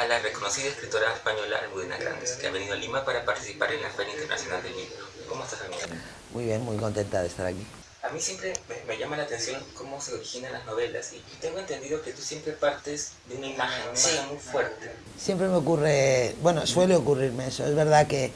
la reconocida escritora española Almudena Grandes, que ha venido a Lima para participar en la Feria Internacional del Libro. ¿Cómo estás, amiga? Muy bien, muy contenta de estar aquí. A mí siempre me llama la atención cómo se originan las novelas y tengo entendido que tú siempre partes de una imagen muy fuerte. Siempre me ocurre, bueno, suele ocurrirme eso. Es verdad que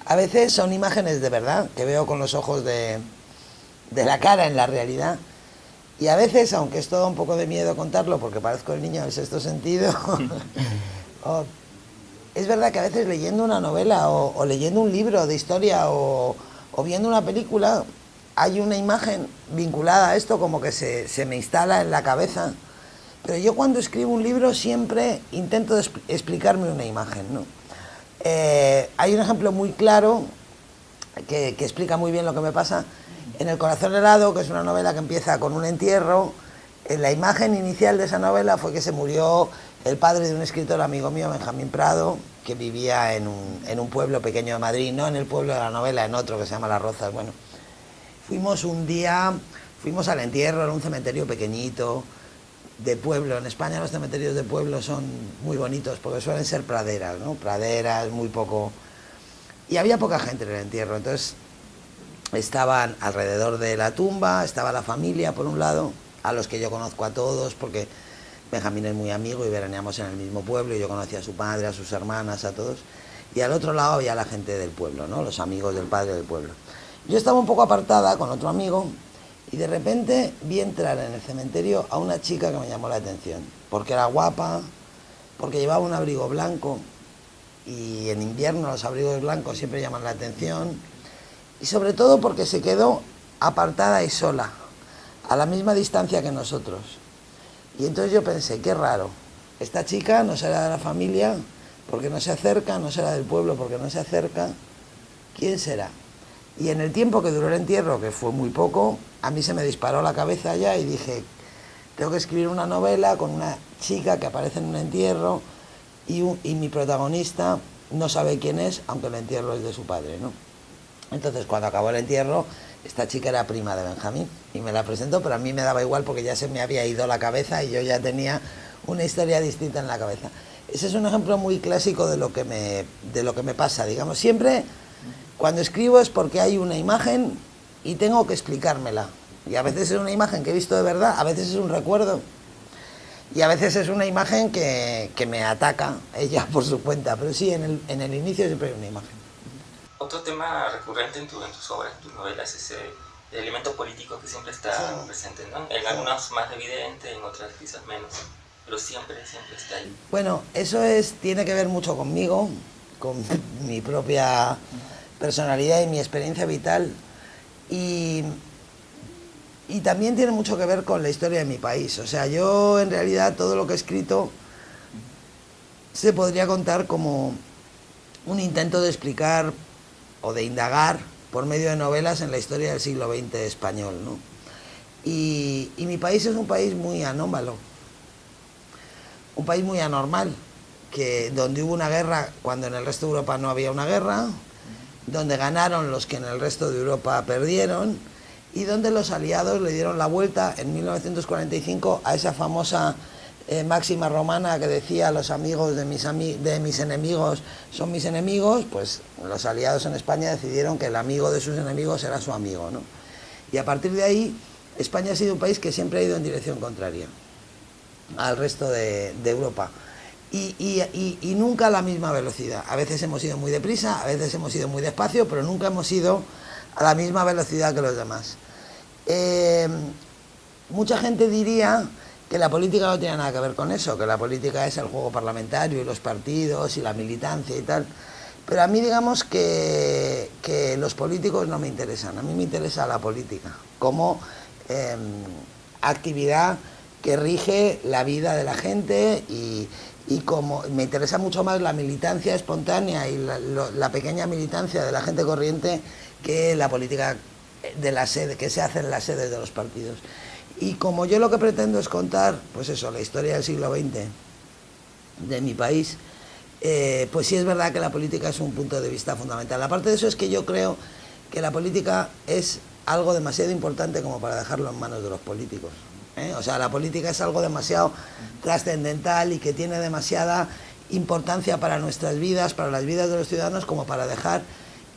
a veces son imágenes de verdad, que veo con los ojos de la cara en la realidad. Y a veces, aunque es todo un poco de miedo contarlo, porque parezco el niño del sexto sentido, es verdad que a veces leyendo una novela o leyendo un libro de historia o viendo una película, hay una imagen vinculada a esto como que se me instala en la cabeza. Pero yo cuando escribo un libro siempre intento explicarme una imagen, ¿no? Hay un ejemplo muy claro que explica muy bien lo que me pasa. En El corazón helado, que es una novela que empieza con un entierro, la imagen inicial de esa novela fue que se murió el padre de un escritor amigo mío, Benjamín Prado, que vivía en un pueblo pequeño de Madrid, no en el pueblo de la novela, en otro que se llama Las Rozas. Bueno, fuimos un día, fuimos al entierro en un cementerio pequeñito de pueblo. En España los cementerios de pueblo son muy bonitos porque suelen ser praderas, ¿no? Praderas, muy poco. Y había poca gente en el entierro, entonces estaban alrededor de la tumba, estaba la familia por un lado, a los que yo conozco a todos, porque Benjamín es muy amigo y veraneamos en el mismo pueblo, y yo conocía a su padre, a sus hermanas, a todos. Y al otro lado había la gente del pueblo, ¿no? Los amigos del padre del pueblo. Yo estaba un poco apartada con otro amigo y de repente vi entrar en el cementerio a una chica que me llamó la atención, porque era guapa, porque llevaba un abrigo blanco, y en invierno los abrigos blancos siempre llaman la atención, y sobre todo porque se quedó apartada y sola, a la misma distancia que nosotros. Y entonces yo pensé, qué raro, esta chica no será de la familia porque no se acerca, no será del pueblo porque no se acerca, ¿quién será? Y en el tiempo que duró el entierro, que fue muy poco, a mí se me disparó la cabeza ya y dije, tengo que escribir una novela con una chica que aparece en un entierro y mi protagonista no sabe quién es, aunque el entierro es de su padre, ¿no? Entonces, cuando acabó el entierro, esta chica era prima de Benjamín y me la presentó, pero a mí me daba igual porque ya se me había ido la cabeza y yo ya tenía una historia distinta en la cabeza. Ese es un ejemplo muy clásico de lo que me pasa, digamos. Siempre, cuando escribo es porque hay una imagen y tengo que explicármela. Y a veces es una imagen que he visto de verdad, a veces es un recuerdo. Y a veces es una imagen que me ataca ella por su cuenta. Pero sí, en el inicio siempre hay una imagen. Otro tema recurrente en tus obras, en tus novelas, es el elemento político que siempre está presente, ¿no? En algunas más evidente, en otras quizás menos, pero siempre está ahí. Bueno, eso tiene que ver mucho conmigo, con mi propia personalidad y mi experiencia vital, y también tiene mucho que ver con la historia de mi país. O sea, yo en realidad todo lo que he escrito se podría contar como un intento de explicar o de indagar por medio de novelas en la historia del siglo XX español, ¿no? Y mi país es un país muy anómalo, un país muy anormal, donde hubo una guerra cuando en el resto de Europa no había una guerra, donde ganaron los que en el resto de Europa perdieron, y donde los aliados le dieron la vuelta en 1945 a esa famosa máxima romana que decía, los amigos de mis enemigos son mis enemigos. Pues los aliados en España decidieron que el amigo de sus enemigos era su amigo, ¿no? Y a partir de ahí, España ha sido un país que siempre ha ido en dirección contraria al resto de Europa. Y nunca a la misma velocidad. A veces hemos ido muy deprisa, a veces hemos ido muy despacio, pero nunca hemos ido a la misma velocidad que los demás. Mucha gente diría que la política no tiene nada que ver con eso, que la política es el juego parlamentario y los partidos y la militancia y tal. Pero a mí, digamos que los políticos no me interesan. A mí me interesa la política como actividad que rige la vida de la gente, y como me interesa mucho más la militancia espontánea y la pequeña militancia de la gente corriente que la política de la sede, que se hace en las sedes de los partidos. Y como yo lo que pretendo es contar, pues eso, la historia del siglo XX de mi país, pues sí es verdad que la política es un punto de vista fundamental. Aparte de eso, es que yo creo que la política es algo demasiado importante como para dejarlo en manos de los políticos. O sea, la política es algo demasiado trascendental y que tiene demasiada importancia para nuestras vidas, para las vidas de los ciudadanos, como para dejar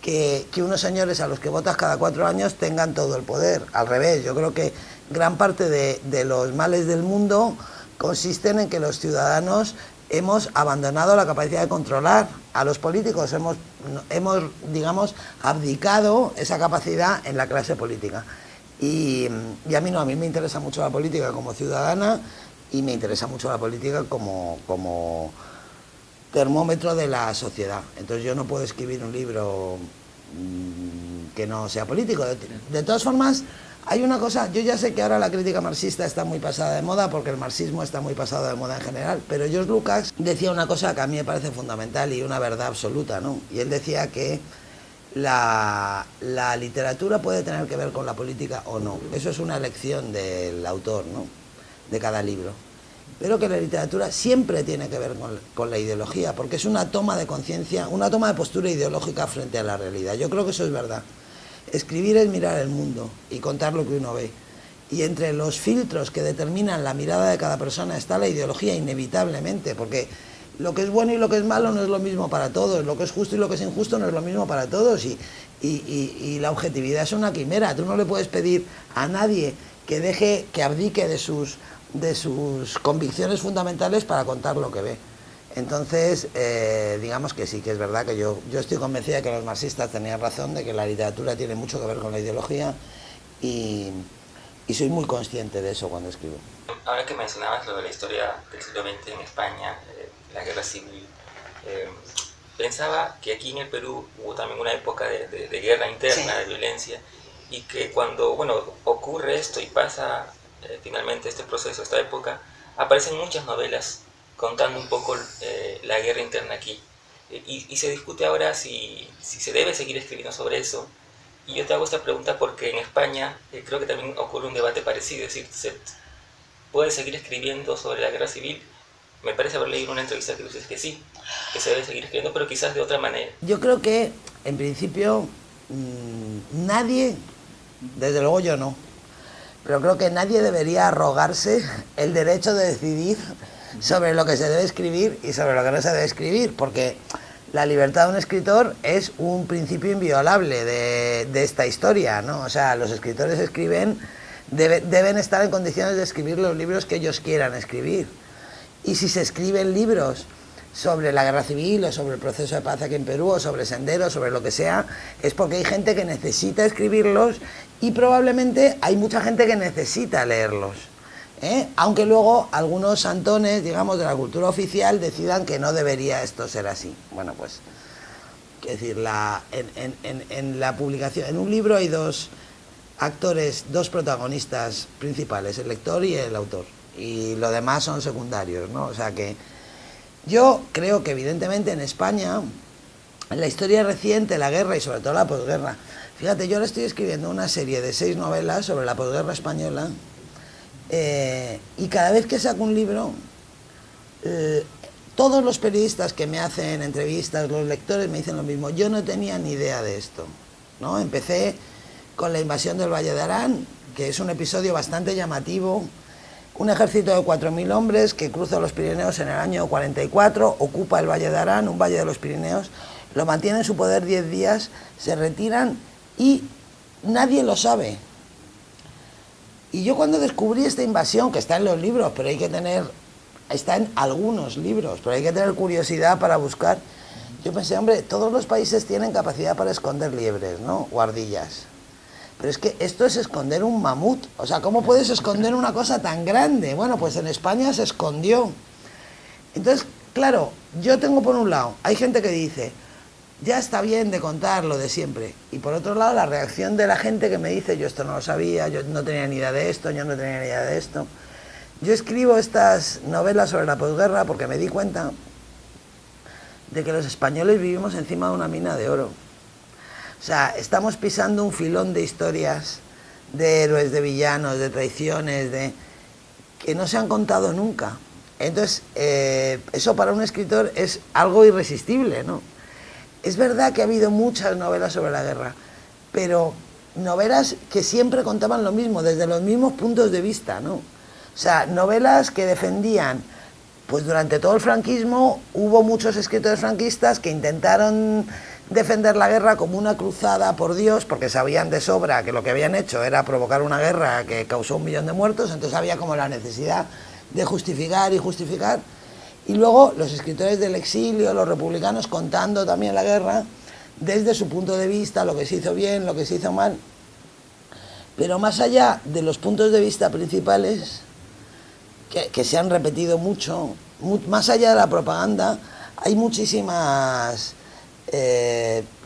que unos señores a los que votas cada 4 años tengan todo el poder. Al revés, yo creo que gran parte de los males del mundo consisten en que los ciudadanos hemos abandonado la capacidad de controlar a los políticos, hemos digamos, abdicado esa capacidad en la clase política. Y a mí no, a mí me interesa mucho la política como ciudadana y me interesa mucho la política como termómetro de la sociedad. Entonces yo no puedo escribir un libro que no sea político. De todas formas, hay una cosa, yo ya sé que ahora la crítica marxista está muy pasada de moda porque el marxismo está muy pasado de moda en general, pero George Lucas decía una cosa que a mí me parece fundamental y una verdad absoluta, ¿no? Y él decía que la literatura puede tener que ver con la política o no. Eso es una elección del autor, ¿no? De cada libro. Pero que la literatura siempre tiene que ver con la ideología, porque es una toma de conciencia, una toma de postura ideológica frente a la realidad. Yo creo que eso es verdad. Escribir es mirar el mundo y contar lo que uno ve. Y entre los filtros que determinan la mirada de cada persona está la ideología inevitablemente, porque lo que es bueno y lo que es malo no es lo mismo para todos, lo que es justo y lo que es injusto no es lo mismo para todos, y la objetividad es una quimera. Tú no le puedes pedir a nadie que abdique de sus convicciones fundamentales para contar lo que ve. Entonces, digamos que sí, que es verdad que yo estoy convencida de que los marxistas tenían razón, de que la literatura tiene mucho que ver con la ideología, y soy muy consciente de eso cuando escribo. Ahora que mencionabas lo de la historia del siglo XX en España, la guerra civil, pensaba que aquí en el Perú hubo también una época de guerra interna, sí, de violencia, y que cuando, bueno, ocurre esto y pasa finalmente este proceso, esta época, aparecen muchas novelas contando un poco la guerra interna aquí. Y se discute ahora si se debe seguir escribiendo sobre eso. Y yo te hago esta pregunta porque en España creo que también ocurre un debate parecido, es decir, ¿se puede seguir escribiendo sobre la guerra civil? Me parece haber leído una entrevista que dices que sí, que se debe seguir escribiendo, pero quizás de otra manera. Yo creo que, en principio, nadie, desde luego yo no, pero creo que nadie debería arrogarse el derecho de decidir sobre lo que se debe escribir y sobre lo que no se debe escribir, porque la libertad de un escritor es un principio inviolable de esta historia, ¿no? O sea, los escritores deben estar en condiciones de escribir los libros que ellos quieran escribir. Y si se escriben libros sobre la guerra civil o sobre el proceso de paz aquí en Perú o sobre Sendero, sobre lo que sea, es porque hay gente que necesita escribirlos y probablemente hay mucha gente que necesita leerlos. Aunque luego algunos santones, digamos, de la cultura oficial decidan que no debería esto ser así. Bueno, pues, es decir, en la publicación, en un libro hay dos actores, dos protagonistas principales, el lector y el autor, y lo demás son secundarios, ¿no? O sea que yo creo que evidentemente en España, en la historia reciente, la guerra y sobre todo la posguerra, fíjate, yo ahora estoy escribiendo una serie de 6 novelas sobre la posguerra española, y cada vez que saco un libro, todos los periodistas que me hacen entrevistas, los lectores me dicen lo mismo. Yo no tenía ni idea de esto, ¿no? Empecé con la invasión del Valle de Arán, que es un episodio bastante llamativo. Un ejército de 4.000 hombres que cruza los Pirineos en el año 44, ocupa el Valle de Arán, un valle de los Pirineos, lo mantiene en su poder 10 días, se retiran y nadie lo sabe. Y yo cuando descubrí esta invasión, que está en los libros, pero está en algunos libros, pero hay que tener curiosidad para buscar, yo pensé, hombre, todos los países tienen capacidad para esconder liebres, ¿no? O ardillas. Pero es que esto es esconder un mamut. O sea, ¿cómo puedes esconder una cosa tan grande? Bueno, pues en España se escondió. Entonces, claro, yo tengo por un lado, hay gente que dice, ya está bien de contar lo de siempre. Y por otro lado, la reacción de la gente que me dice, yo esto no lo sabía, yo no tenía ni idea de esto, yo no tenía ni idea de esto. Yo escribo estas novelas sobre la posguerra porque me di cuenta de que los españoles vivimos encima de una mina de oro. O sea, estamos pisando un filón de historias, de héroes, de villanos, de traiciones, que no se han contado nunca. Entonces, eso para un escritor es algo irresistible, ¿no? Es verdad que ha habido muchas novelas sobre la guerra, pero novelas que siempre contaban lo mismo, desde los mismos puntos de vista, ¿no? O sea, novelas que defendían pues durante todo el franquismo hubo muchos escritores franquistas que intentaron defender la guerra como una cruzada por Dios, porque sabían de sobra que lo que habían hecho era provocar una guerra que causó 1 millón de muertos, entonces había como la necesidad de justificar y justificar. Y luego los escritores del exilio, los republicanos, contando también la guerra desde su punto de vista, lo que se hizo bien, lo que se hizo mal. Pero más allá de los puntos de vista principales, que se han repetido mucho, más allá de la propaganda, hay muchísimas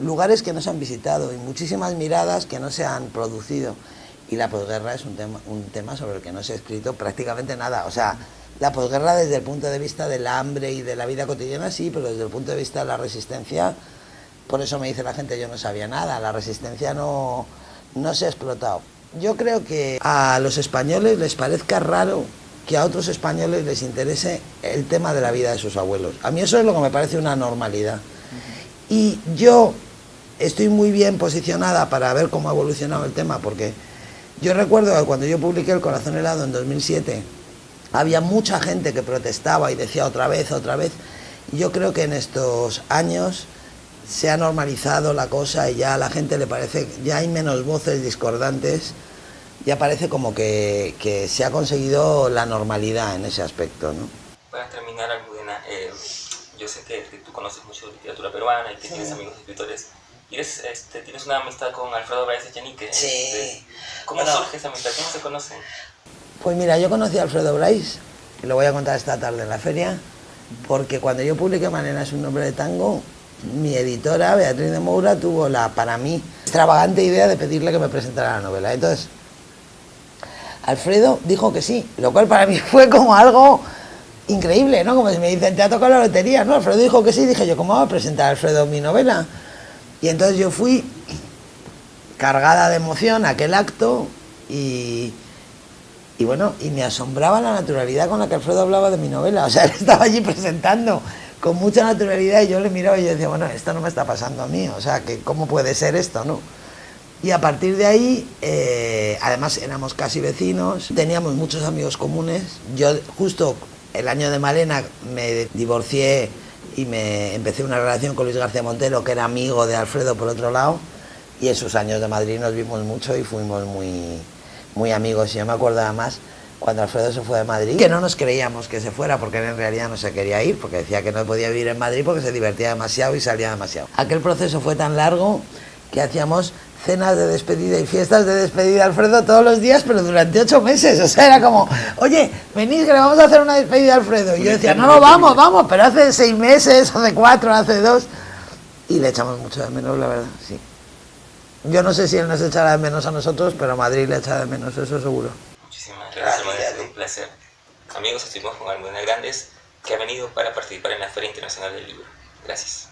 lugares que no se han visitado y muchísimas miradas que no se han producido. Y la posguerra es un tema sobre el que no se ha escrito prácticamente nada. O sea, la posguerra desde el punto de vista del hambre y de la vida cotidiana sí, pero desde el punto de vista de la resistencia, por eso me dice la gente, yo no sabía nada, la resistencia no se ha explotado. Yo creo que a los españoles les parezca raro que a otros españoles les interese el tema de la vida de sus abuelos. A mí eso es lo que me parece una normalidad. Y yo estoy muy bien posicionada para ver cómo ha evolucionado el tema, porque yo recuerdo que cuando yo publiqué El corazón helado en 2007, había mucha gente que protestaba y decía otra vez, y yo creo que en estos años se ha normalizado la cosa y ya a la gente le parece, ya hay menos voces discordantes, ya parece como que se ha conseguido la normalidad en ese aspecto, ¿no? Para terminar, Almudena, yo sé que tú conoces mucho de literatura peruana y que tienes amigos escritores. Y tienes una amistad con Alfredo Bryce Echenique. Sí. ¿Cómo surge esa amistad? ¿Cómo se conocen? Pues mira, yo conocí a Alfredo Bryce, y lo voy a contar esta tarde en la feria, porque cuando yo publiqué Malena es un nombre de tango, mi editora, Beatriz de Moura, tuvo la, para mí, extravagante idea de pedirle que me presentara la novela. Entonces, Alfredo dijo que sí, lo cual para mí fue como algo increíble, ¿no? Como si me dicen, te ha tocado la lotería, ¿no? Alfredo dijo que sí, dije yo, ¿cómo va a presentar a Alfredo mi novela? Y entonces yo fui cargada de emoción a aquel acto y bueno, y me asombraba la naturalidad con la que Alfredo hablaba de mi novela. O sea, él estaba allí presentando con mucha naturalidad y yo le miraba y yo decía, bueno, esto no me está pasando a mí, o sea, que ¿cómo puede ser esto, no? Y a partir de ahí, además éramos casi vecinos, teníamos muchos amigos comunes. Yo justo el año de Malena me divorcié y me empecé una relación con Luis García Montero, que era amigo de Alfredo por otro lado, y en sus años de Madrid nos vimos mucho y fuimos muy amigos. Y yo me acuerdo además cuando Alfredo se fue de Madrid, que no nos creíamos que se fuera, porque él en realidad no se quería ir, porque decía que no podía vivir en Madrid porque se divertía demasiado y salía demasiado. Aquel proceso fue tan largo que hacíamos cenas de despedida y fiestas de despedida, Alfredo, todos los días, pero durante 8 meses. O sea, era como, oye, venid que le vamos a hacer una despedida a Alfredo. Y yo decía, no, vamos, pero hace 6 meses, hace 4, hace 2. Y le echamos mucho de menos, la verdad, sí. Yo no sé si él nos echará de menos a nosotros, pero Madrid le echa de menos, eso seguro. Muchísimas gracias, Almudena, ha sido un placer. Amigos, estuvimos con Almudena Grandes, que ha venido para participar en la Feria Internacional del Libro. Gracias.